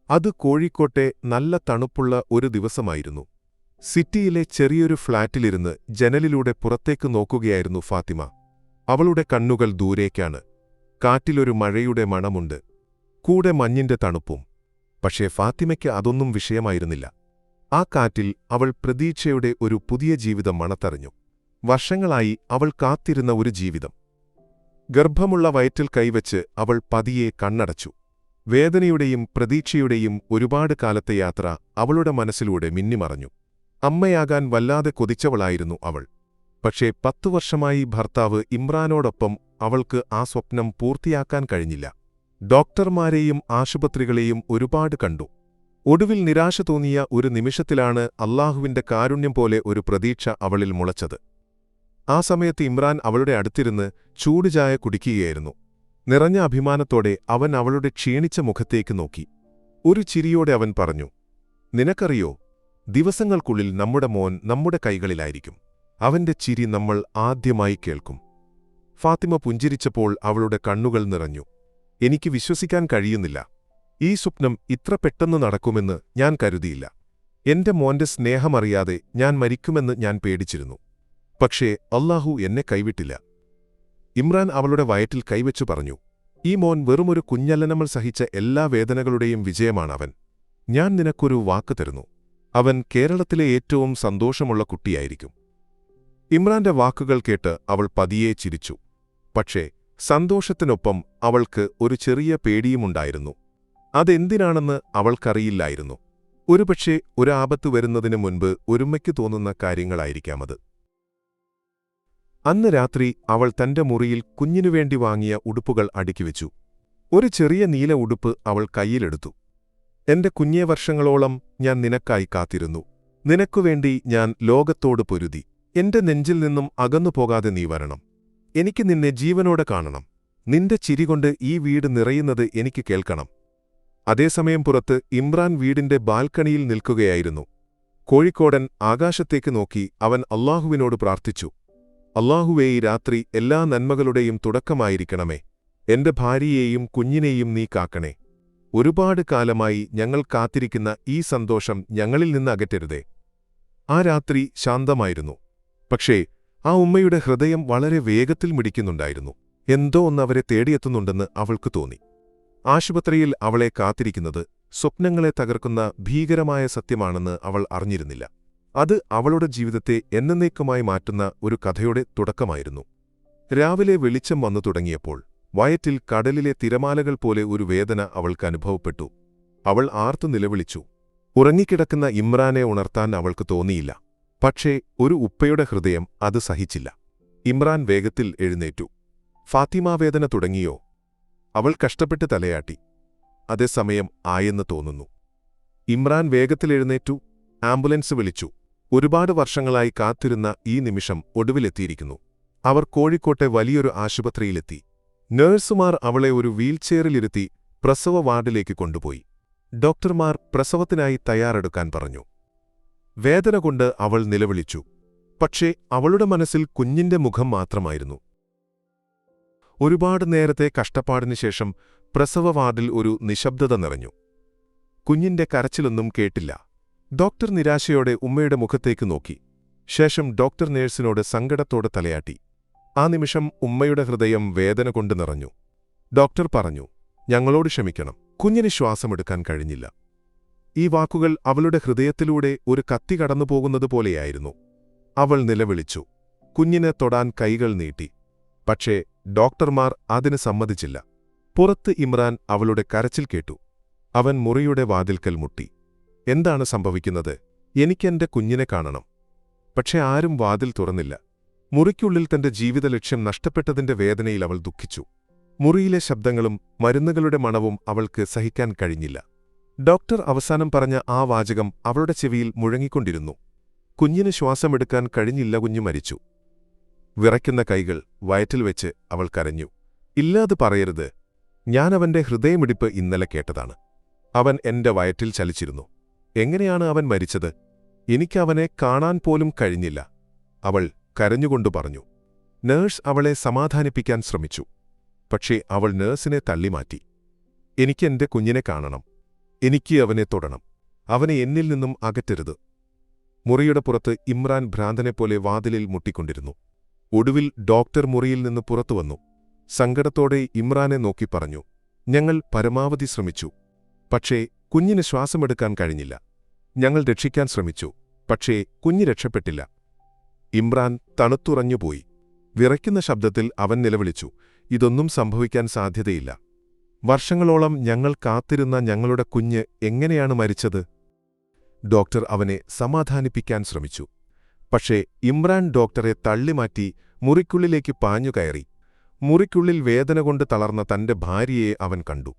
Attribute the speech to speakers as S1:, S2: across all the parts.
S1: അത് കോഴിക്കോട്ടെ നല്ല തണുപ്പുള്ള ഒരു ദിവസമായിരുന്നു. സിറ്റിയിലെ ചെറിയൊരു ഫ്ളാറ്റിലിരുന്ന് ജനലിലൂടെ പുറത്തേക്ക് നോക്കുകയായിരുന്നു ഫാത്തിമ. അവളുടെ കണ്ണുകൾ ദൂരേക്കാണ്. കാറ്റിലൊരു മഴയുടെ മണമുണ്ട്, കൂടെ മഞ്ഞിന്റെ തണുപ്പും. പക്ഷേ ഫാത്തിമയ്ക്ക് അതൊന്നും വിഷയമായിരുന്നില്ല. ആ കാറ്റിൽ അവൾ പ്രതീക്ഷയുടെ ഒരു പുതിയ ജീവിതം മണത്തറിഞ്ഞു. വർഷങ്ങളായി അവൾ കാത്തിരുന്ന ഒരു ജീവിതം. ഗർഭമുള്ള വയറ്റിൽ കൈവച്ച് അവൾ പതിയെ കണ്ണടച്ചു. വേദനയുടെയും പ്രതീക്ഷയുടെയും ഒരുപാട് കാലത്തെ യാത്ര അവളുടെ മനസ്സിലൂടെ മിന്നിമറഞ്ഞു. അമ്മയാകാൻ വല്ലാതെ കൊതിച്ചവളായിരുന്നു അവൾ. പക്ഷേ 10 വർഷമായി ഭർത്താവ് ഇമ്രാനോടൊപ്പം അവൾക്ക് ആ സ്വപ്നം പൂർത്തിയാക്കാൻ കഴിഞ്ഞില്ല. ഡോക്ടർമാരെയും ആശുപത്രികളെയും ഒരുപാട് കണ്ടു. ഒടുവിൽ നിരാശ തോന്നിയ ഒരു നിമിഷത്തിലാണ് അല്ലാഹുവിന്റെ കാരുണ്യം പോലെ ഒരു പ്രതീക്ഷ അവളിൽ മുളച്ചത്. ആ സമയത്ത് ഇമ്രാൻ അവളുടെ അടുത്തിരുന്ന് ചൂടുചായ കുടിക്കുകയായിരുന്നു. നിറഞ്ഞ അഭിമാനത്തോടെ അവൻ അവളുടെ ക്ഷീണിച്ച മുഖത്തേക്ക് നോക്കി. ഒരു ചിരിയോടെ അവൻ പറഞ്ഞു, "നിനക്കറിയോ, ദിവസങ്ങൾക്കുള്ളിൽ നമ്മുടെ മോൻ നമ്മുടെ കൈകളിലായിരിക്കും. അവന്റെ ചിരി നമ്മൾ ആദ്യമായി കേൾക്കും." ഫാത്തിമ പുഞ്ചിരിച്ചപ്പോൾ അവളുടെ കണ്ണുകൾ നിറഞ്ഞു. "എനിക്ക് വിശ്വസിക്കാൻ കഴിയുന്നില്ല. ഈ സ്വപ്നം ഇത്ര പെട്ടെന്ന് നടക്കുമെന്ന് ഞാൻ കരുതിയില്ല. എന്റെ മോന്റെ സ്നേഹമറിയാതെ ഞാൻ മരിക്കുമെന്ന് ഞാൻ പേടിച്ചിരുന്നു. പക്ഷേ അല്ലാഹു എന്നെ കൈവിട്ടില്ല." ഇമ്രാൻ അവളുടെ വയറ്റിൽ കൈവച്ചു പറഞ്ഞു, "ഈ മോൻ വെറുമൊരു കുഞ്ഞല്ല. നമ്മൾ സഹിച്ച എല്ലാ വേദനകളുടെയും വിജയമാണവൻ. ഞാൻ നിനക്കൊരു വാക്ക് തരുന്നു. അവൻ കേരളത്തിലെ ഏറ്റവും സന്തോഷമുള്ള കുട്ടിയായിരിക്കും." ഇമ്രാന്റെ വാക്കുകൾ കേട്ട് അവൾ പതിയെ ചിരിച്ചു. പക്ഷേ സന്തോഷത്തിനൊപ്പം അവൾക്ക് ഒരു ചെറിയ പേടിയുമുണ്ടായിരുന്നു. അതെന്തിനാണെന്ന് അവൾക്കറിയില്ലായിരുന്നു. ഒരുപക്ഷേ ഒരാപത്ത് വരുന്നതിനു മുൻപ് ഒരുമ്മയ്ക്ക് തോന്നുന്ന കാര്യങ്ങളായിരിക്കാമത്. അന്ന് രാത്രി അവൾ തന്റെ മുറിയിൽ കുഞ്ഞിനുവേണ്ടി വാങ്ങിയ ഉടുപ്പുകൾ അടുക്കിവെച്ചു. ഒരു ചെറിയ നീല ഉടുപ്പ് അവൾ കയ്യിലെടുത്തു. "എന്റെ കുഞ്ഞേ, വർഷങ്ങളോളം ഞാൻ നിനക്കായി കാത്തിരുന്നു. നിനക്കുവേണ്ടി ഞാൻ ലോകത്തോട് പൊരുതി. എന്റെ നെഞ്ചിൽ നിന്നും അകന്നുപോകാതെ നീ വരണം. എനിക്ക് നിന്നെ ജീവനോടെ കാണണം. നിന്റെ ചിരികൊണ്ട് ഈ വീട് നിറയുന്നത് എനിക്ക് കേൾക്കണം." അതേസമയം പുറത്ത് ഇമ്രാൻ വീടിന്റെ ബാൽക്കണിയിൽ നിൽക്കുകയായിരുന്നു. കോഴിക്കോടൻ ആകാശത്തേക്ക് നോക്കി അവൻ അല്ലാഹുവിനോട് പ്രാർത്ഥിച്ചു, "അല്ലാഹുവേ, ഈ രാത്രി എല്ലാ നന്മകളുടെയും തുടക്കമായിരിക്കണമേ. എന്റെ ഭാര്യയെയും കുഞ്ഞിനെയും നീ കാക്കണേ. ഒരുപാട് കാലമായി ഞങ്ങൾ കാത്തിരിക്കുന്ന ഈ സന്തോഷം ഞങ്ങളിൽ നിന്ന് അകറ്റരുതേ." ആ രാത്രി ശാന്തമായിരുന്നു. പക്ഷേ ആ ഉമ്മയുടെ ഹൃദയം വളരെ വേഗത്തിൽ മിടിക്കുന്നുണ്ടായിരുന്നു. എന്തോ ഒന്ന് അവരെ തേടിയെത്തുന്നുണ്ടെന്ന് അവൾക്ക് തോന്നി. ആശുപത്രിയിൽ അവളെ കാത്തിരിക്കുന്നത് സ്വപ്നങ്ങളെ തകർക്കുന്ന ഭീകരമായ സത്യമാണെന്ന് അവൾ അറിഞ്ഞിരുന്നില്ല. അത് അവളുടെ ജീവിതത്തെ എന്നേക്കുമായി മാറ്റുന്ന ഒരു കഥയുടെ തുടക്കമായിരുന്നു. രാവിലെ വെളിച്ചം വന്നു തുടങ്ങിയപ്പോൾ വയറ്റിൽ കടലിലെ തിരമാലകൾ പോലെ ഒരു വേദന അവൾക്ക് അനുഭവപ്പെട്ടു. അവൾ ആർത്തു നിലവിളിച്ചു. ഉറങ്ങിക്കിടക്കുന്ന ഇമ്രാനെ ഉണർത്താൻ അവൾക്ക് തോന്നിയില്ല. പക്ഷേ ഒരു ഉപ്പയുടെ ഹൃദയം അത് സഹിച്ചില്ല. ഇമ്രാൻ വേഗത്തിൽ എഴുന്നേറ്റു. "ഫാത്തിമ, വേദന തുടങ്ങിയോ?" അവൾ കഷ്ടപ്പെട്ട് തലയാട്ടി. "അതേസമയം ആയെന്ന് തോന്നുന്നു." ഇമ്രാൻ വേഗത്തിൽ എഴുന്നേറ്റു. ആംബുലൻസ് വിളിച്ചു. ഒരുപാട് വർഷങ്ങളായി കാത്തിരുന്ന ഈ നിമിഷം ഒടുവിലെത്തിയിരിക്കുന്നു. അവർ കോഴിക്കോട്ടെ വലിയൊരു ആശുപത്രിയിലെത്തി. നഴ്സുമാർ അവളെ ഒരു വീൽചെയറിലിരുത്തി പ്രസവ വാർഡിലേക്ക് കൊണ്ടുപോയി. ഡോക്ടർമാർ പ്രസവത്തിനായി തയ്യാറെടുക്കാൻ പറഞ്ഞു. വേദന കൊണ്ട് അവൾ നിലവിളിച്ചു. പക്ഷേ അവളുടെ മനസ്സിൽ കുഞ്ഞിന്റെ മുഖം മാത്രമായിരുന്നു. ഒരുപാട് നേരത്തെ കഷ്ടപ്പാടിനു ശേഷം പ്രസവ വാർഡിൽ ഒരു നിശബ്ദത നിറഞ്ഞു. കുഞ്ഞിന്റെ കരച്ചിലൊന്നും കേട്ടില്ല. ഡോക്ടർ നിരാശയോടെ ഉമ്മയുടെ മുഖത്തേക്ക് നോക്കി. ശേഷം ഡോക്ടർ നേഴ്സിനോട് സങ്കടത്തോടെ തലയാട്ടി. ആ നിമിഷം ഉമ്മയുടെ ഹൃദയം വേദന കൊണ്ട് നിറഞ്ഞു. ഡോക്ടർ പറഞ്ഞു, "ഞങ്ങളോട് ക്ഷമിക്കണം. കുഞ്ഞിന് ശ്വാസമെടുക്കാൻ കഴിഞ്ഞില്ല." ഈ വാക്കുകൾ അവളുടെ ഹൃദയത്തിലൂടെ ഒരു കത്തി കടന്നുപോകുന്നതുപോലെയായിരുന്നു. അവൾ നിലവിളിച്ചു. കുഞ്ഞിനെ തൊടാൻ കൈകൾ നീട്ടി. പക്ഷേ ഡോക്ടർമാർ അതിന് സമ്മതിച്ചില്ല. പുറത്ത് ഇമ്രാൻ അവളുടെ കരച്ചിൽ കേട്ടു. അവൻ മുറിയുടെ വാതിൽക്കൽ മുട്ടി. "എന്താണ് സംഭവിക്കുന്നത്? എനിക്കെന്റെ കുഞ്ഞിനെ കാണണം." പക്ഷേ ആരും വാതിൽ തുറന്നില്ല. മുറിക്കുള്ളിൽ തന്റെ ജീവിത ലക്ഷ്യം നഷ്ടപ്പെട്ടതിന്റെ വേദനയിൽ അവൾ ദുഃഖിച്ചു. മുറിയിലെ ശബ്ദങ്ങളും മരുന്നുകളുടെ മണവും അവൾക്ക് സഹിക്കാൻ കഴിഞ്ഞില്ല. ഡോക്ടർ അവസാനം പറഞ്ഞ ആ വാചകം അവളുടെ ചെവിയിൽ മുഴങ്ങിക്കൊണ്ടിരുന്നു. "കുഞ്ഞിന് ശ്വാസമെടുക്കാൻ കഴിഞ്ഞില്ല, കുഞ്ഞു മരിച്ചു." വിറയ്ക്കുന്ന കൈകൾ വയറ്റിൽ വെച്ച് അവൾ കരഞ്ഞു. "ഇല്ലാത് പറയരുത്. ഞാനവന്റെ ഹൃദയമിടിപ്പ് ഇന്നലെ കേട്ടതാണ്. അവൻ എന്റെ വയറ്റിൽ ചലിച്ചിരുന്നു. എങ്ങനെയാണ് അവൻ മരിച്ചത്? എനിക്കവനെ കാണാൻ പോലും കഴിഞ്ഞില്ല." അവൾ കരഞ്ഞുകൊണ്ടു പറഞ്ഞു. നേഴ്സ് അവളെ സമാധാനിപ്പിക്കാൻ ശ്രമിച്ചു. പക്ഷേ അവൾ നേഴ്സിനെ തള്ളിമാറ്റി. "എനിക്കെന്റെ കുഞ്ഞിനെ കാണണം. എനിക്ക് അവനെ തൊടണം. അവനെ എന്നിൽ നിന്നും അകറ്റരുത്. മുറിയുടെ പുറത്ത് ഇമ്രാൻ ഭ്രാന്തനെപ്പോലെ വാതിലിൽ മുട്ടിക്കൊണ്ടിരുന്നു. ഒടുവിൽ ഡോക്ടർ മുറിയിൽ നിന്ന് പുറത്തുവന്നു. സങ്കടത്തോടെ ഇമ്രാനെ നോക്കി പറഞ്ഞു, ഞങ്ങൾ പരമാവധി ശ്രമിച്ചു. പക്ഷേ കുഞ്ഞിന് ശ്വാസമെടുക്കാൻ കഴിഞ്ഞില്ല. ഞങ്ങൾ രക്ഷിക്കാൻ ശ്രമിച്ചു. പക്ഷേ കുഞ്ഞ് രക്ഷപ്പെട്ടില്ല. ഇമ്രാൻ തണുത്തുറഞ്ഞുപോയി. വിറയ്ക്കുന്ന ശബ്ദത്തിൽ അവൻ നിലവിളിച്ചു, ഇതൊന്നും സംഭവിക്കാൻ സാധ്യതയില്ല. വർഷങ്ങളോളം ഞങ്ങൾ കാത്തിരുന്ന ഞങ്ങളുടെ കുഞ്ഞ് എങ്ങനെയാണ് മരിച്ചത്? ഡോക്ടർ അവനെ സമാധാനിപ്പിക്കാൻ ശ്രമിച്ചു. പക്ഷേ ഇമ്രാൻ ഡോക്ടറെ തള്ളിമാറ്റി മുറിക്കുള്ളിലേക്ക് പാഞ്ഞുകയറി. മുറിക്കുള്ളിൽ വേദന കൊണ്ട് തളർന്ന തന്റെ ഭാര്യയെ അവൻ കണ്ടു.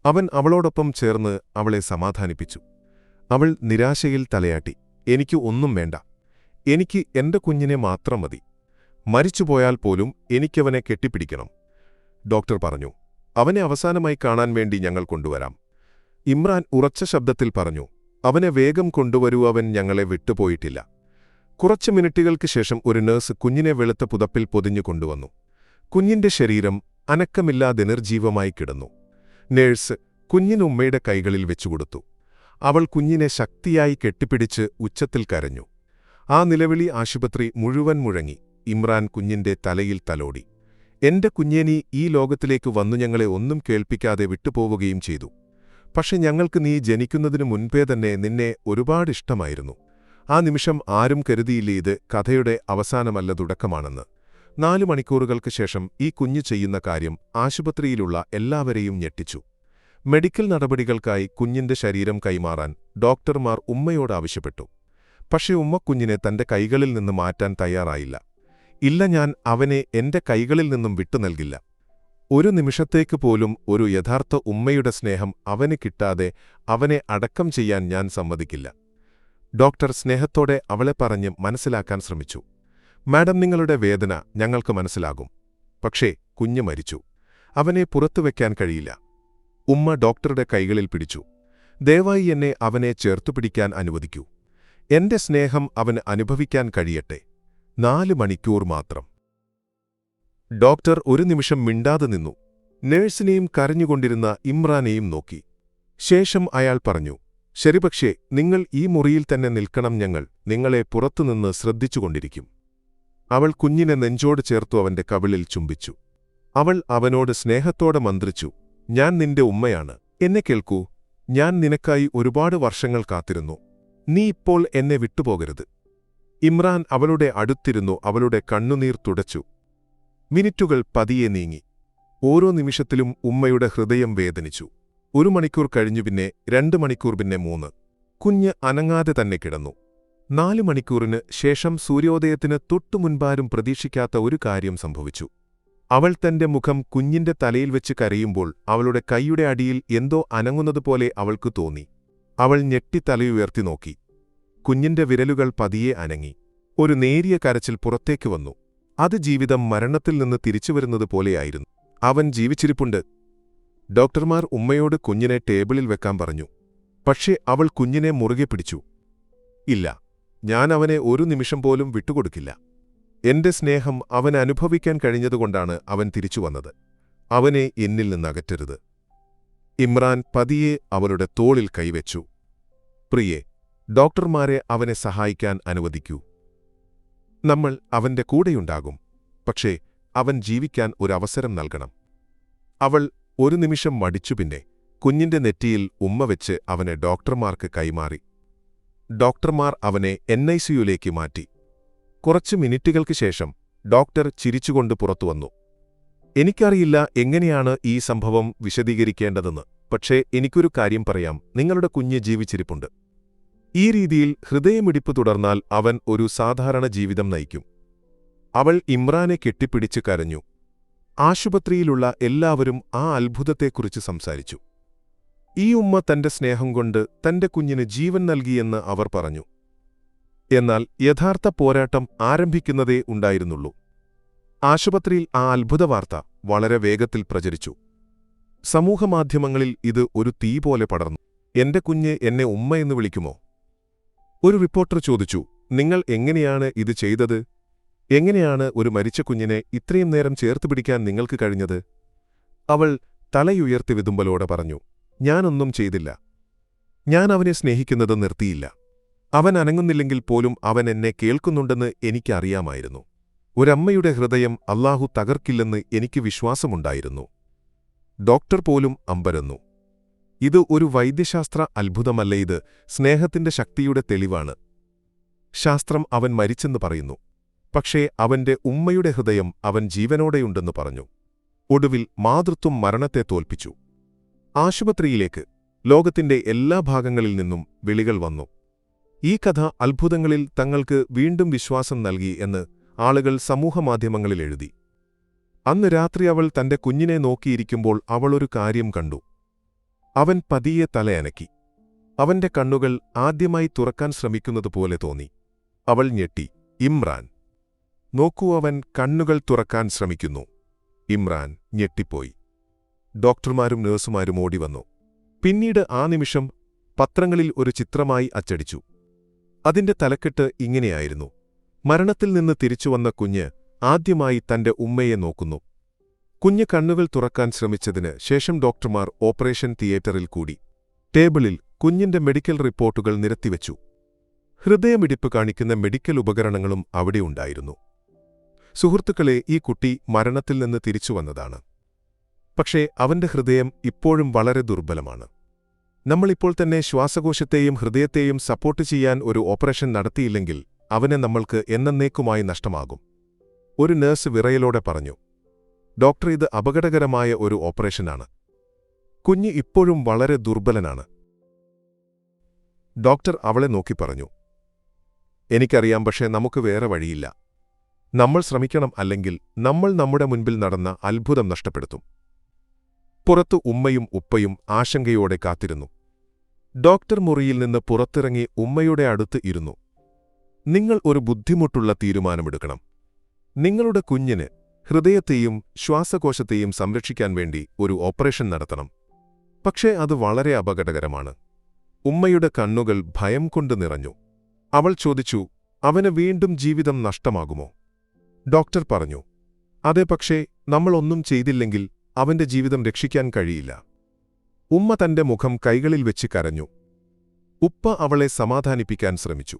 S1: അവൻ അവളോടൊപ്പം ചേർന്ന് അവളെ സമാധാനിപ്പിച്ചു. അവൾ നിരാശയിൽ തലയാട്ടി, എനിക്ക് ഒന്നും വേണ്ട. എനിക്ക് എന്റെ കുഞ്ഞിനെ മാത്രം മതി. മരിച്ചുപോയാൽ പോലും എനിക്കവനെ കെട്ടിപ്പിടിക്കണം. ഡോക്ടർ പറഞ്ഞു, അവനെ അവസാനമായി കാണാൻ വേണ്ടി ഞങ്ങൾ കൊണ്ടുവരാം. ഇമ്രാൻ ഉറച്ച ശബ്ദത്തിൽ പറഞ്ഞു, അവനെ വേഗം കൊണ്ടുവരൂ, അവൻ ഞങ്ങളെ വിട്ടുപോയിട്ടില്ല. കുറച്ച് മിനിറ്റുകൾക്ക് ശേഷം ഒരു നഴ്സ് കുഞ്ഞിനെ വെളുത്ത പുതപ്പിൽ പൊതിഞ്ഞു കൊണ്ടുവന്നു. കുഞ്ഞിന്റെ ശരീരം അനക്കമില്ലാതെ നിർജീവമായി കിടന്നു. നേഴ്സ് കുഞ്ഞിന് ഉമ്മയുടെ കൈകളിൽ വെച്ചുകൊടുത്തു. അവൾ കുഞ്ഞിനെ ശക്തിയായി കെട്ടിപ്പിടിച്ച് ഉച്ചത്തിൽ കരഞ്ഞു. ആ നിലവിളി ആശുപത്രി മുഴുവൻ മുഴങ്ങി. ഇമ്രാൻ കുഞ്ഞിന്റെ തലയിൽ തലോടി. എന്റെ കുഞ്ഞേനി ഈ ലോകത്തിലേക്ക് വന്നു ഞങ്ങളെ ഒന്നും കേൾപ്പിക്കാതെ വിട്ടുപോവുകയും ചെയ്തു. പക്ഷെ ഞങ്ങൾക്ക് നീ ജനിക്കുന്നതിനു മുൻപേ തന്നെ നിന്നെ ഒരുപാട് ഇഷ്ടമായിരുന്നു. ആ നിമിഷം ആരും കരുതിയില്ല ഇത് കഥയുടെ അവസാനമല്ല, തുടക്കമാണെന്ന്. 4 മണിക്കൂറുകൾക്ക് ശേഷം ഈ കുഞ്ഞ് ചെയ്യുന്ന കാര്യം ആശുപത്രിയിലുള്ള എല്ലാവരെയും ഞെട്ടിച്ചു. മെഡിക്കൽ നടപടികൾക്കായി കുഞ്ഞിന്റെ ശരീരം കൈമാറാൻ ഡോക്ടർമാർ ഉമ്മയോട് ആവശ്യപ്പെട്ടു. പക്ഷേ ഉമ്മ കുഞ്ഞിനെ തന്റെ കൈകളിൽ നിന്ന് മാറ്റാൻ തയ്യാറായില്ല. ഇല്ല, ഞാൻ അവനെ എന്റെ കൈകളിൽ നിന്നും വിട്ടുനൽകില്ല. ഒരു നിമിഷത്തേക്ക് പോലും ഒരു യഥാർത്ഥ ഉമ്മയുടെ സ്നേഹം അവന് കിട്ടാതെ അവനെ അടക്കം ചെയ്യാൻ ഞാൻ സമ്മതിക്കില്ല. ഡോക്ടർ സ്നേഹത്തോടെ അവളെ പറഞ്ഞ് മനസ്സിലാക്കാൻ ശ്രമിച്ചു. മാഡം, നിങ്ങളുടെ വേദന ഞങ്ങൾക്ക് മനസ്സിലാകും. പക്ഷേ കുഞ്ഞ് മരിച്ചു. അവനെ പുറത്തുവെക്കാൻ കഴിയില്ല. ഉമ്മ ഡോക്ടറുടെ കൈകളിൽ പിടിച്ചു. ദയവായി എന്നെ അവനെ ചേർത്തുപിടിക്കാൻ അനുവദിക്കൂ. എന്റെ സ്നേഹം അവന് അനുഭവിക്കാൻ കഴിയട്ടെ. 4 മണിക്കൂർ മാത്രം. ഡോക്ടർ ഒരു നിമിഷം മിണ്ടാതെ നിന്നു. നേഴ്സിനെയും കരഞ്ഞുകൊണ്ടിരുന്ന ഇമ്രാനെയും നോക്കി. ശേഷം അയാൾ പറഞ്ഞു, ശരി, പക്ഷേ നിങ്ങൾ ഈ മുറിയിൽ തന്നെ നിൽക്കണം. ഞങ്ങൾ നിങ്ങളെ പുറത്തുനിന്ന് ശ്രദ്ധിച്ചുകൊണ്ടിരിക്കും. അവൾ കുഞ്ഞിനെ നെഞ്ചോട് ചേർത്തു അവന്റെ കവിളിൽ ചുംബിച്ചു. അവൾ അവനോട് സ്നേഹത്തോടെ മന്ത്രിച്ചു, ഞാൻ നിന്റെ ഉമ്മയാണ്. എന്നെ കേൾക്കൂ. ഞാൻ നിനക്കായി ഒരുപാട് വർഷങ്ങൾ കാത്തിരുന്നു. നീ ഇപ്പോൾ എന്നെ വിട്ടുപോകരുത്. ഇമ്രാൻ അവളുടെ അടുത്തിരുന്നു. അവളുടെ കണ്ണുനീർ തുടച്ചു. മിനിറ്റുകൾ പതിയെ നീങ്ങി. ഓരോ നിമിഷത്തിലും ഉമ്മയുടെ ഹൃദയം വേദനിച്ചു. 1 മണിക്കൂർ കഴിഞ്ഞു, പിന്നെ 2 മണിക്കൂർ, പിന്നെ 3. കുഞ്ഞ് അനങ്ങാതെ തന്നെ കിടന്നു. 4 മണിക്കൂറിന് ശേഷം സൂര്യോദയത്തിന് തൊട്ടുമുൻപാരും പ്രതീക്ഷിക്കാത്ത ഒരു കാര്യം സംഭവിച്ചു. അവൾ തന്റെ മുഖം കുഞ്ഞിന്റെ തലയിൽ വെച്ച് കരയുമ്പോൾ അവളുടെ കൈയുടെ അടിയിൽ എന്തോ അനങ്ങുന്നതുപോലെ അവൾക്കു തോന്നി. അവൾ ഞെട്ടി തലയുയർത്തി നോക്കി. കുഞ്ഞിന്റെ വിരലുകൾ പതിയെ അനങ്ങി. ഒരു നേരിയ കരച്ചിൽ പുറത്തേക്ക് വന്നു. അത് ജീവിതം മരണത്തിൽ നിന്ന് തിരിച്ചുവരുന്നത് പോലെയായിരുന്നു. അവൻ ജീവിച്ചിരിപ്പുണ്ട്. ഡോക്ടർമാർ ഉമ്മയോട് കുഞ്ഞിനെ ടേബിളിൽ വെക്കാൻ പറഞ്ഞു. പക്ഷേ അവൾ കുഞ്ഞിനെ മുറുകെ പിടിച്ചു. ഇല്ല, ഞാൻ അവനെ ഒരു നിമിഷം പോലും വിട്ടുകൊടുക്കില്ല. എന്റെ സ്നേഹം അവന് അനുഭവിക്കാൻ കഴിഞ്ഞതുകൊണ്ടാണ് അവൻ തിരിച്ചുവന്നത്. അവനെ എന്നിൽ നിന്നകറ്റരുത്. ഇമ്രാൻ പതിയെ അവളുടെ തോളിൽ കൈവച്ചു. പ്രിയേ, ഡോക്ടർമാരെ അവനെ സഹായിക്കാൻ അനുവദിക്കൂ. നമ്മൾ അവന്റെ കൂടെയുണ്ടാകും. പക്ഷേ അവൻ ജീവിക്കാൻ ഒരവസരം നൽകണം. അവൾ ഒരു നിമിഷം മടിച്ചു. പിന്നെ കുഞ്ഞിന്റെ നെറ്റിയിൽ ഉമ്മ വെച്ച് അവനെ ഡോക്ടർമാർക്ക് കൈമാറി. ഡോക്ടർമാർ അവനെ NICUയിലേക്ക് മാറ്റി. കുറച്ച് മിനിറ്റുകൾക്ക് ശേഷം ഡോക്ടർ ചിരിച്ചുകൊണ്ട് പുറത്തുവന്നു. എനിക്കറിയില്ല എങ്ങനെയാണ് ഈ സംഭവം വിശദീകരിക്കേണ്ടതെന്ന്. പക്ഷേ എനിക്കൊരു കാര്യം പറയാം, നിങ്ങളുടെ കുഞ്ഞ് ജീവിച്ചിരിപ്പുണ്ട്. ഈ രീതിയിൽ ഹൃദയമിടിപ്പ് തുടർന്നാൽ അവൻ ഒരു സാധാരണ ജീവിതം നയിക്കും. അവൾ ഇമ്രാനെ കെട്ടിപ്പിടിച്ച് കരഞ്ഞു. ആശുപത്രിയിലുള്ള എല്ലാവരും ആ അത്ഭുതത്തെക്കുറിച്ച് സംസാരിച്ചു. ഈ ഉമ്മ തന്റെ സ്നേഹം കൊണ്ട് തന്റെ കുഞ്ഞിന് ജീവൻ നൽകിയെന്ന് അവർ പറഞ്ഞു. എന്നാൽ യഥാർത്ഥ പോരാട്ടം ആരംഭിക്കുന്നതേ ഉണ്ടായിരുന്നുള്ളൂ. ആശുപത്രിയിൽ ആ അത്ഭുതവാർത്ത വളരെ വേഗത്തിൽ പ്രചരിച്ചു. സമൂഹമാധ്യമങ്ങളിൽ ഇത് ഒരു തീ പോലെ പടർന്നു. എന്റെ കുഞ്ഞ് എന്നെ ഉമ്മയെന്ന് വിളിക്കുമോ? ഒരു റിപ്പോർട്ടർ ചോദിച്ചു, നിങ്ങൾ എങ്ങനെയാണ് ഇത് ചെയ്തത്? എങ്ങനെയാണ് ഒരു മരിച്ച കുഞ്ഞിനെ ഇത്രയും നേരം ചേർത്തുപിടിക്കാൻ നിങ്ങൾക്ക് കഴിഞ്ഞത്? അവൾ തലയുയർത്തി വിതുമ്പലോടെ പറഞ്ഞു, ഞാനൊന്നും ചെയ്തില്ല. ഞാൻ അവനെ സ്നേഹിക്കുന്നത് നിർത്തിയില്ല. അവൻ അനങ്ങുന്നില്ലെങ്കിൽ പോലും അവൻ എന്നെ കേൾക്കുന്നുണ്ടെന്ന് എനിക്കറിയാമായിരുന്നു. ഒരമ്മയുടെ ഹൃദയം അല്ലാഹു തകർക്കില്ലെന്ന് എനിക്ക് വിശ്വാസമുണ്ടായിരുന്നു. ഡോക്ടർ പോലും അമ്പരന്നു. ഇത് ഒരു വൈദ്യശാസ്ത്ര അത്ഭുതമല്ല, ഇത് സ്നേഹത്തിന്റെ ശക്തിയുടെ തെളിവാണ്. ശാസ്ത്രം അവൻ മരിച്ചെന്ന് പറയുന്നു, പക്ഷേ അവന്റെ ഉമ്മയുടെ ഹൃദയം അവൻ ജീവനോടെയുണ്ടെന്ന് പറഞ്ഞു. ഒടുവിൽ മാതൃത്വം മരണത്തെ തോൽപ്പിച്ചു. ആശുപത്രിയിലേക്ക് ലോകത്തിന്റെ എല്ലാ ഭാഗങ്ങളിൽ നിന്നും വിളികൾ വന്നു. ഈ കഥ അത്ഭുതങ്ങളിൽ തങ്ങൾക്ക് വീണ്ടും വിശ്വാസം നൽകി എന്ന് ആളുകൾ സമൂഹമാധ്യമങ്ങളിൽ എഴുതി. അന്ന് രാത്രി അവൾ തന്റെ കുഞ്ഞിനെ നോക്കിയിരിക്കുമ്പോൾ അവളൊരു കാര്യം കണ്ടു. അവൻ പതിയെ തലയനക്കി. അവന്റെ കണ്ണുകൾ ആദ്യമായി തുറക്കാൻ ശ്രമിക്കുന്നതുപോലെ തോന്നി. അവൾ ഞെട്ടി. ഇമ്രാൻ, നോക്കൂ, അവൻ കണ്ണുകൾ തുറക്കാൻ ശ്രമിക്കുന്നു. ഇമ്രാൻ ഞെട്ടിപ്പോയി. ഡോക്ടർമാരും നഴ്സുമാരും ഓടിവന്നു. പിന്നീട് ആ നിമിഷം പത്രങ്ങളിൽ ഒരു ചിത്രമായി അച്ചടിച്ചു. അതിന്റെ തലക്കെട്ട് ഇങ്ങനെയായിരുന്നു: മരണത്തിൽ നിന്ന് തിരിച്ചുവന്ന കുഞ്ഞ് ആദ്യമായി തന്റെ ഉമ്മയെ നോക്കുന്നു. കുഞ്ഞ് കണ്ണുകൾ തുറക്കാൻ ശ്രമിച്ചതിന് ശേഷം ഡോക്ടർമാർ ഓപ്പറേഷൻ തിയേറ്ററിൽ കൂടി. ടേബിളിൽ കുഞ്ഞിന്റെ മെഡിക്കൽ റിപ്പോർട്ടുകൾ നിരത്തിവെച്ചു. ഹൃദയമിടിപ്പ് കാണിക്കുന്ന മെഡിക്കൽ ഉപകരണങ്ങളും അവിടെയുണ്ടായിരുന്നു. സുഹൃത്തുക്കളെ, ഈ കുട്ടി മരണത്തിൽ നിന്ന് തിരിച്ചുവന്നതാണ്. പക്ഷേ അവന്റെ ഹൃദയം ഇപ്പോഴും വളരെ ദുർബലമാണ്. നമ്മളിപ്പോൾ തന്നെ ശ്വാസകോശത്തെയും ഹൃദയത്തെയും സപ്പോർട്ട് ചെയ്യാൻ ഒരു ഓപ്പറേഷൻ നടത്തിയില്ലെങ്കിൽ അവനെ നമ്മൾക്ക് എന്നേക്കുമായി നഷ്ടമാകും. ഒരു നഴ്സ് വിറയലോടെ പറഞ്ഞു, ഡോക്ടർ, ഇത് അപകടകരമായ ഒരു ഓപ്പറേഷനാണ്. കുഞ്ഞ് ഇപ്പോഴും വളരെ ദുർബലനാണ്. ഡോക്ടർ അവളെ നോക്കി പറഞ്ഞു, എനിക്കറിയാം, പക്ഷേ നമുക്ക് വേറെ വഴിയില്ല. നമ്മൾ ശ്രമിക്കണം, അല്ലെങ്കിൽ നമ്മൾ നമ്മുടെ മുൻപിൽ നടന്ന അത്ഭുതം നഷ്ടപ്പെടുത്തും. പുറത്തു ഉമ്മയും ഉപ്പയും ആശങ്കയോടെ കാത്തിരുന്നു. ഡോക്ടർ മുറിയിൽ നിന്ന് പുറത്തിറങ്ങി ഉമ്മയുടെ അടുത്ത് ഇരുന്നു. നിങ്ങൾ ഒരു ബുദ്ധിമുട്ടുള്ള തീരുമാനമെടുക്കണം. നിങ്ങളുടെ കുഞ്ഞിന് ഹൃദയത്തെയും ശ്വാസകോശത്തെയും സംരക്ഷിക്കാൻ വേണ്ടി ഒരു ഓപ്പറേഷൻ നടത്തണം. പക്ഷേ അത് വളരെ അപകടകരമാണ്. ഉമ്മയുടെ കണ്ണുകൾ ഭയം കൊണ്ട് നിറഞ്ഞു. അവൾ ചോദിച്ചു, അവന് വീണ്ടും ജീവിതം നഷ്ടമാകുമോ? ഡോക്ടർ പറഞ്ഞു, അതെ, പക്ഷേ നമ്മളൊന്നും ചെയ്തില്ലെങ്കിൽ അവന്റെ ജീവിതം രക്ഷിക്കാൻ കഴിയില്ല. ഉമ്മ തന്റെ മുഖം കൈകളിൽ വെച്ച് കരഞ്ഞു. ഉപ്പ അവളെ സമാധാനിപ്പിക്കാൻ ശ്രമിച്ചു.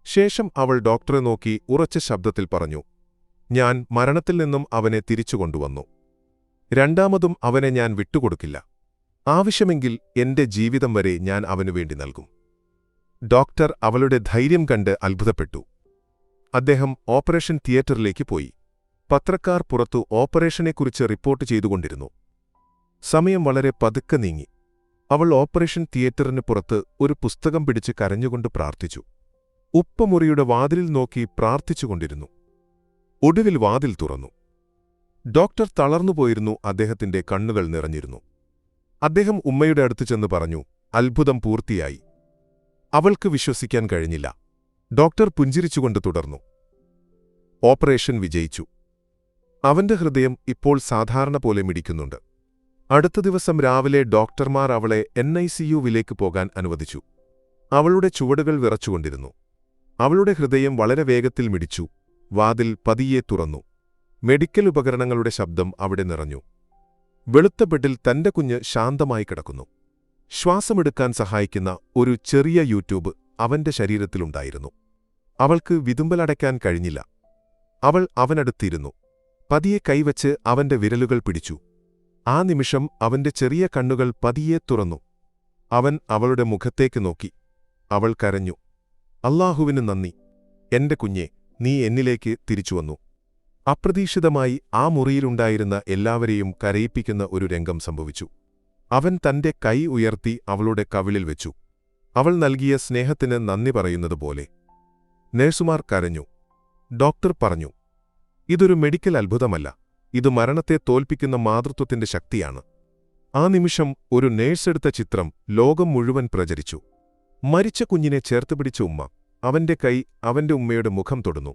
S1: ശേഷം അവൾ ഡോക്ടറെ നോക്കി ഉറച്ച ശബ്ദത്തിൽ പറഞ്ഞു, ഞാൻ മരണത്തിൽ നിന്നും അവനെ തിരിച്ചുകൊണ്ടുവന്നു. രണ്ടാമതും അവനെ ഞാൻ വിട്ടുകൊടുക്കില്ല. ആവശ്യമെങ്കിൽ എന്റെ ജീവിതം വരെ ഞാൻ അവനുവേണ്ടി നൽകും. ഡോക്ടർ അവളുടെ ധൈര്യം കണ്ട് അത്ഭുതപ്പെട്ടു. അദ്ദേഹം ഓപ്പറേഷൻ തിയേറ്ററിലേക്ക് പോയി. പത്രക്കാർ പുറത്തു ഓപ്പറേഷനെക്കുറിച്ച് റിപ്പോർട്ട് ചെയ്തുകൊണ്ടിരുന്നു. സമയം വളരെ പതുക്കെ നീങ്ങി. അവൾ ഓപ്പറേഷൻ തിയേറ്ററിന് പുറത്ത് ഒരു പുസ്തകം പിടിച്ച് കരഞ്ഞുകൊണ്ട് പ്രാർത്ഥിച്ചു. ഉപ്പമുറിയുടെ വാതിലിൽ നോക്കി പ്രാർത്ഥിച്ചുകൊണ്ടിരുന്നു. ഒടുവിൽ വാതിൽ തുറന്നു. ഡോക്ടർ തളർന്നുപോയിരുന്നു. അദ്ദേഹത്തിന്റെ കണ്ണുകൾ നിറഞ്ഞിരുന്നു. അദ്ദേഹം ഉമ്മയുടെ അടുത്ത് ചെന്ന് പറഞ്ഞു, അത്ഭുതം പൂർത്തിയായി. അവൾക്ക് വിശ്വസിക്കാൻ കഴിഞ്ഞില്ല. ഡോക്ടർ പുഞ്ചിരിച്ചുകൊണ്ട് തുടർന്നു, ഓപ്പറേഷൻ വിജയിച്ചു. അവന്റെ ഹൃദയം ഇപ്പോൾ സാധാരണ പോലെ മിടിക്കുന്നുണ്ട്. അടുത്ത ദിവസം രാവിലെ ഡോക്ടർമാർ അവളെ NICUവിലേക്ക് പോകാൻ അനുവദിച്ചു. അവളുടെ ചുവടുകൾ വിറച്ചുകൊണ്ടിരുന്നു. അവളുടെ ഹൃദയം വളരെ വേഗത്തിൽ മിടിച്ചു. വാതിൽ പതിയെ തുറന്നു. മെഡിക്കൽ ഉപകരണങ്ങളുടെ ശബ്ദം അവിടെ നിറഞ്ഞു. വെളുത്ത ബെഡിൽ തന്റെ കുഞ്ഞ് ശാന്തമായി കിടക്കുന്നു. ശ്വാസമെടുക്കാൻ സഹായിക്കുന്ന ഒരു ചെറിയ യൂട്യൂബ് അവന്റെ ശരീരത്തിലുണ്ടായിരുന്നു. അവൾക്ക് വിതുമ്പലടയ്ക്കാൻ കഴിഞ്ഞില്ല. അവൾ അവനടുത്തിരുന്നു. പതിയെ കൈവച്ച് അവന്റെ വിരലുകൾ പിടിച്ചു. ആ നിമിഷം അവന്റെ ചെറിയ കണ്ണുകൾ പതിയെ തുറന്നു. അവൻ അവളുടെ മുഖത്തേക്ക് നോക്കി. അവൾ കരഞ്ഞു, അല്ലാഹുവിന് നന്ദി, എന്റെ കുഞ്ഞെ, നീ എന്നിലേക്ക് തിരിച്ചുവന്നു. അപ്രതീക്ഷിതമായി ആ മുറിയിലുണ്ടായിരുന്ന എല്ലാവരെയും കരയിപ്പിക്കുന്ന ഒരു രംഗം സംഭവിച്ചു. അവൻ തന്റെ കൈ ഉയർത്തി അവളുടെ കവിളിൽ വെച്ചു. അവൾ നൽകിയ സ്നേഹത്തിന് നന്ദി പറയുന്നതുപോലെ. നഴ്സുമാർ കരഞ്ഞു. ഡോക്ടർ പറഞ്ഞു, ഇതൊരു മെഡിക്കൽ അത്ഭുതമല്ല, ഇത് മരണത്തെ തോൽപ്പിക്കുന്ന മാതൃത്വത്തിന്റെ ശക്തിയാണ്. ആ നിമിഷം ഒരു നേഴ്സെടുത്ത ചിത്രം ലോകം മുഴുവൻ പ്രചരിച്ചു. മരിച്ച കുഞ്ഞിനെ ചേർത്തുപിടിച്ച ഉമ്മ, അവന്റെ കൈ അവന്റെ ഉമ്മയുടെ മുഖം തൊടുന്നു.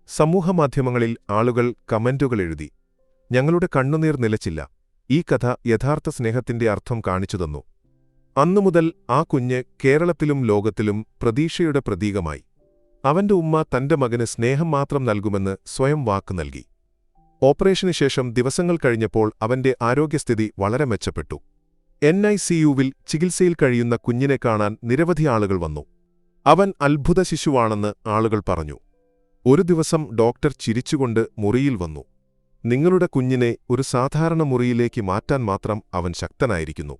S1: സമൂഹമാധ്യമങ്ങളിൽ ആളുകൾ കമന്റുകൾ എഴുതി, ഞങ്ങളുടെ കണ്ണുനീർ നിലച്ചില്ല, ഈ കഥ യഥാർത്ഥ സ്നേഹത്തിന്റെ അർത്ഥം കാണിച്ചുതന്നു. അന്നുമുതൽ ആ കുഞ്ഞ് കേരളത്തിലും ലോകത്തിലും പ്രതീക്ഷയുടെ പ്രതീകമായി. അവന്റെ ഉമ്മ തന്റെ മകന് സ്നേഹം മാത്രം നൽകുമെന്ന് സ്വയം വാക്കു നൽകി. ഓപ്പറേഷന് ശേഷം ദിവസങ്ങൾ കഴിഞ്ഞപ്പോൾ അവന്റെ ആരോഗ്യസ്ഥിതി വളരെ മെച്ചപ്പെട്ടു. NICUവിൽ ചികിത്സയിൽ കഴിയുന്ന കുഞ്ഞിനെ കാണാൻ നിരവധി ആളുകൾ വന്നു. അവൻ അത്ഭുത ശിശുവാണെന്ന് ആളുകൾ പറഞ്ഞു. ഒരു ദിവസം ഡോക്ടർ ചിരിച്ചുകൊണ്ട് മുറിയിൽ വന്നു. നിങ്ങളുടെ കുഞ്ഞിനെ ഒരു സാധാരണ മുറിയിലേക്ക് മാറ്റാൻ മാത്രം അവൻ ശക്തനായിരിക്കുന്നു.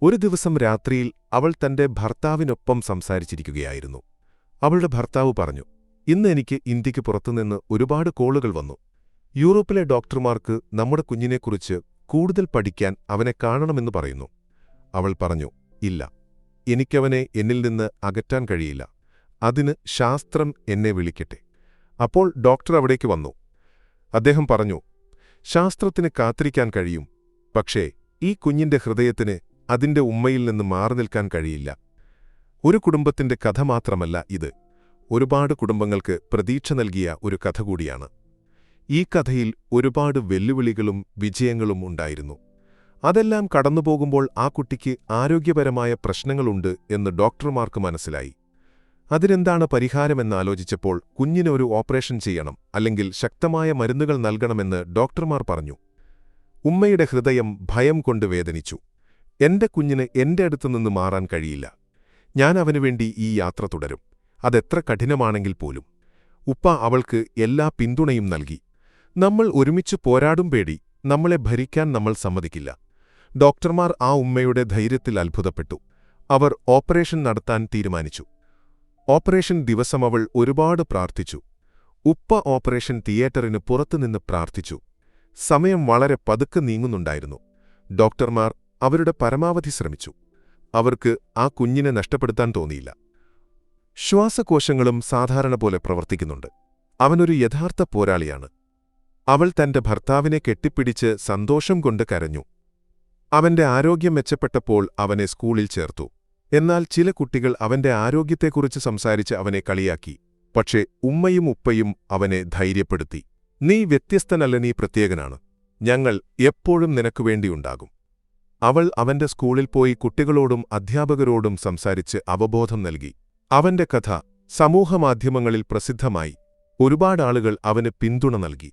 S1: ഒരു ദിവസം രാത്രിയിൽ അവൾ തന്റെ ഭർത്താവിനൊപ്പം സംസാരിച്ചിരിക്കുകയായിരുന്നു. അവളുടെ ഭർത്താവ് പറഞ്ഞു, ഇന്ന് എനിക്ക് ഇന്ത്യക്ക് പുറത്തുനിന്ന് ഒരുപാട് കോളുകൾ വന്നു. യൂറോപ്പിലെ ഡോക്ടർമാർക്ക് നമ്മുടെ കുഞ്ഞിനെക്കുറിച്ച് കൂടുതൽ പഠിക്കാൻ അവനെ കാണണമെന്ന് പറയുന്നു. അവൾ പറഞ്ഞു, ഇല്ല, എനിക്കവനെ എന്നിൽ നിന്ന് അകറ്റാൻ കഴിയില്ല. അതിന് ശാസ്ത്രം എന്നെ വിളിക്കട്ടെ. അപ്പോൾ ഡോക്ടർ അവിടേക്ക് വന്നു. അദ്ദേഹം പറഞ്ഞു, ശാസ്ത്രത്തിന് കാത്തിരിക്കാൻ കഴിയും, പക്ഷേ ഈ കുഞ്ഞിന്റെ ഹൃദയത്തിന് അതിന്റെ ഉമ്മയിൽ നിന്ന് മാറി നിൽക്കാൻ കഴിയില്ല. ഒരു കുടുംബത്തിന്റെ കഥ മാത്രമല്ല ഇത്, ഒരുപാട് കുടുംബങ്ങൾക്ക് പ്രതീക്ഷ നൽകിയ ഒരു കഥ കൂടിയാണ്. ഈ കഥയിൽ ഒരുപാട് വെല്ലുവിളികളും വിജയങ്ങളും ഉണ്ടായിരുന്നു. അതെല്ലാം കടന്നുപോകുമ്പോൾ ആ കുട്ടിക്ക് ആരോഗ്യപരമായ പ്രശ്നങ്ങളുണ്ട് എന്ന് ഡോക്ടർമാർക്ക് മനസ്സിലായി. അതിനെന്താണ് പരിഹാരമെന്നാലോചിച്ചപ്പോൾ കുഞ്ഞിന് ഒരു ഓപ്പറേഷൻ ചെയ്യണം, അല്ലെങ്കിൽ ശക്തമായ മരുന്നുകൾ നൽകണമെന്ന് ഡോക്ടർമാർ പറഞ്ഞു. ഉമ്മയുടെ ഹൃദയം ഭയം കൊണ്ട് വേദനിച്ചു. എന്റെ കുഞ്ഞിന് എന്റെ അടുത്തുനിന്ന് മാറാൻ കഴിയില്ല. ഞാൻ അവനുവേണ്ടി ഈ യാത്ര തുടരും, അതെത്ര കഠിനമാണെങ്കിൽ പോലും. ഉപ്പ അവൾക്ക് എല്ലാ പിന്തുണയും നൽകി. നമ്മൾ ഒരുമിച്ച് പോരാടും. പേടി നമ്മളെ ഭരിക്കാൻ നമ്മൾ സമ്മതിക്കില്ല. ഡോക്ടർമാർ ആ ഉമ്മയുടെ ധൈര്യത്തിൽ അത്ഭുതപ്പെട്ടു. അവർ ഓപ്പറേഷൻ നടത്താൻ തീരുമാനിച്ചു. ഓപ്പറേഷൻ ദിവസം അവൾ ഒരുപാട് പ്രാർത്ഥിച്ചു. ഉപ്പ ഓപ്പറേഷൻ തിയേറ്ററിന് പുറത്തുനിന്ന് പ്രാർത്ഥിച്ചു. സമയം വളരെ പതുക്കെ നീങ്ങുന്നുണ്ടായിരുന്നു. ഡോക്ടർമാർ അവരുടെ പരമാവധി ശ്രമിച്ചു. അവർക്ക് ആ കുഞ്ഞിനെ നഷ്ടപ്പെടുത്താൻ തോന്നിയില്ല. ശ്വാസകോശങ്ങളും സാധാരണ പോലെ പ്രവർത്തിക്കുന്നുണ്ട്. അവനൊരു യഥാർത്ഥ പോരാളിയാണ്. അവൾ തന്റെ ഭർത്താവിനെ കെട്ടിപ്പിടിച്ച് സന്തോഷം കൊണ്ട് കരഞ്ഞു. അവന്റെ ആരോഗ്യം മെച്ചപ്പെട്ടപ്പോൾ അവനെ സ്കൂളിൽ ചേർത്തു. എന്നാൽ ചില കുട്ടികൾ അവന്റെ ആരോഗ്യത്തെക്കുറിച്ച് സംസാരിച്ച് അവനെ കളിയാക്കി. പക്ഷേ ഉമ്മയും ഉപ്പയും അവനെ ധൈര്യപ്പെടുത്തി. നീ വ്യത്യസ്തനല്ല, നീ പ്രത്യേകനാണ്. ഞങ്ങൾ എപ്പോഴും നിനക്കുവേണ്ടിയുണ്ടാകും. അവൾ അവന്റെ സ്കൂളിൽ പോയി കുട്ടികളോടും അധ്യാപകരോടും സംസാരിച്ച് അവബോധം നൽകി. അവന്റെ കഥ സമൂഹമാധ്യമങ്ങളിൽ പ്രസിദ്ധമായി. ഒരുപാട് ആളുകൾ അവന് പിന്തുണ നൽകി.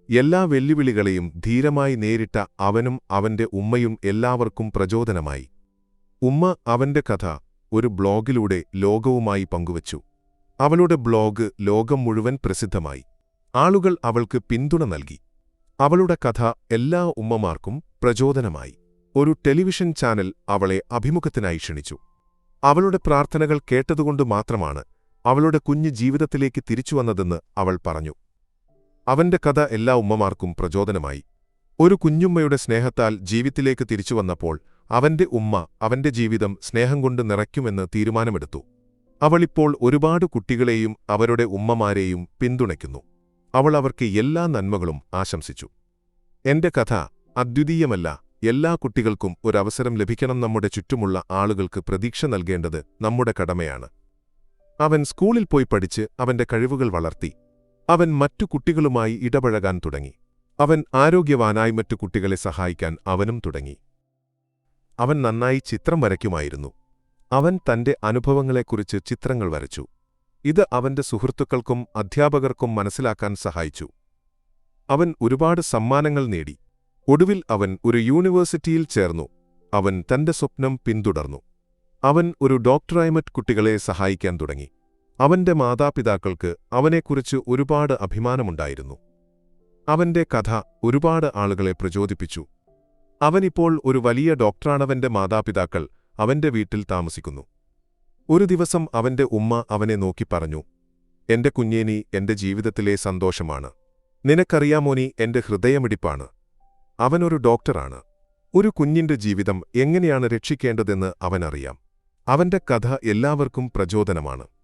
S1: എല്ലാ വെല്ലുവിളികളെയും ധീരമായി നേരിട്ട അവനും അവന്റെ ഉമ്മയും എല്ലാവർക്കും പ്രചോദനമായി. ഉമ്മ അവന്റെ കഥ ഒരു ബ്ലോഗിലൂടെ ലോകവുമായി പങ്കുവച്ചു. അവളുടെ ബ്ലോഗ് ലോകം മുഴുവൻ പ്രസിദ്ധമായി. ആളുകൾ അവൾക്ക് പിന്തുണ നൽകി. അവളുടെ കഥ എല്ലാ ഉമ്മമാർക്കും പ്രചോദനമായി. ഒരു ടെലിവിഷൻ ചാനൽ അവളെ അഭിമുഖത്തിനായി ക്ഷണിച്ചു. അവളുടെ പ്രാർത്ഥനകൾ കേട്ടതുകൊണ്ട് മാത്രമാണ് അവളുടെ കുഞ്ഞ് ജീവിതത്തിലേക്ക് തിരിച്ചുവന്നതെന്ന് അവൾ പറഞ്ഞു. അവന്റെ കഥ എല്ലാ ഉമ്മമാർക്കും പ്രചോദനമായി. ഒരു കുഞ്ഞുമ്മയുടെ സ്നേഹത്താൽ ജീവിതത്തിലേക്ക് തിരിച്ചുവന്നപ്പോൾ അവന്റെ ഉമ്മ അവന്റെ ജീവിതം സ്നേഹം കൊണ്ട് നിറയ്ക്കുമെന്ന് തീരുമാനമെടുത്തു. അവളിപ്പോൾ ഒരുപാട് കുട്ടികളെയും അവരുടെ ഉമ്മമാരെയും പിന്തുണയ്ക്കുന്നു. അവൾ അവർക്ക് എല്ലാ നന്മകളും ആശംസിച്ചു. എന്റെ കഥ അദ്വിതീയമല്ല. എല്ലാ കുട്ടികൾക്കും ഒരവസരം ലഭിക്കണം. നമ്മുടെ ചുറ്റുമുള്ള ആളുകൾക്ക് പ്രതീക്ഷ നൽകേണ്ടത് നമ്മുടെ കടമയാണ്. അവൻ സ്കൂളിൽ പോയി പഠിച്ച് അവന്റെ കഴിവുകൾ വളർത്തി. അവൻ മറ്റു കുട്ടികളുമായി ഇടപഴകാൻ തുടങ്ങി. അവൻ ആരോഗ്യവാനായി മറ്റു കുട്ടികളെ സഹായിക്കാൻ അവനും തുടങ്ങി. അവൻ നന്നായി ചിത്രം വരയ്ക്കുമായിരുന്നു. അവൻ തന്റെ അനുഭവങ്ങളെക്കുറിച്ച് ചിത്രങ്ങൾ വരച്ചു. ഇത് അവന്റെ സുഹൃത്തുക്കൾക്കും അധ്യാപകർക്കും മനസ്സിലാക്കാൻ സഹായിച്ചു. അവൻ ഒരുപാട് സമ്മാനങ്ങൾ നേടി. ഒടുവിൽ അവൻ ഒരു യൂണിവേഴ്സിറ്റിയിൽ ചേർന്നു. അവൻ തന്റെ സ്വപ്നം പിന്തുടർന്നു. അവൻ ഒരു ഡോക്ടറായി മറ്റ് കുട്ടികളെ സഹായിക്കാൻ തുടങ്ങി. അവന്റെ മാതാപിതാക്കൾക്ക് അവനെക്കുറിച്ച് ഒരുപാട് അഭിമാനമുണ്ടായിരുന്നു. അവന്റെ കഥ ഒരുപാട് ആളുകളെ പ്രചോദിപ്പിച്ചു. അവനിപ്പോൾ ഒരു വലിയ ഡോക്ടറാണവന്റെ മാതാപിതാക്കൾ അവന്റെ വീട്ടിൽ താമസിക്കുന്നു. ഒരു ദിവസം അവന്റെ ഉമ്മ അവനെ നോക്കി പറഞ്ഞു, എന്റെ കുഞ്ഞേ, നീ എന്റെ ജീവിതത്തിലെ സന്തോഷമാണ്. നിനക്കറിയാമോ, നീ എന്റെ ഹൃദയമിടിപ്പാണ്. അവനൊരു ഡോക്ടറാണ്. ഒരു കുഞ്ഞിന്റെ ജീവിതം എങ്ങനെയാണ് രക്ഷിക്കേണ്ടതെന്ന് അവനറിയാം. അവന്റെ കഥ എല്ലാവർക്കും പ്രചോദനമാണ്.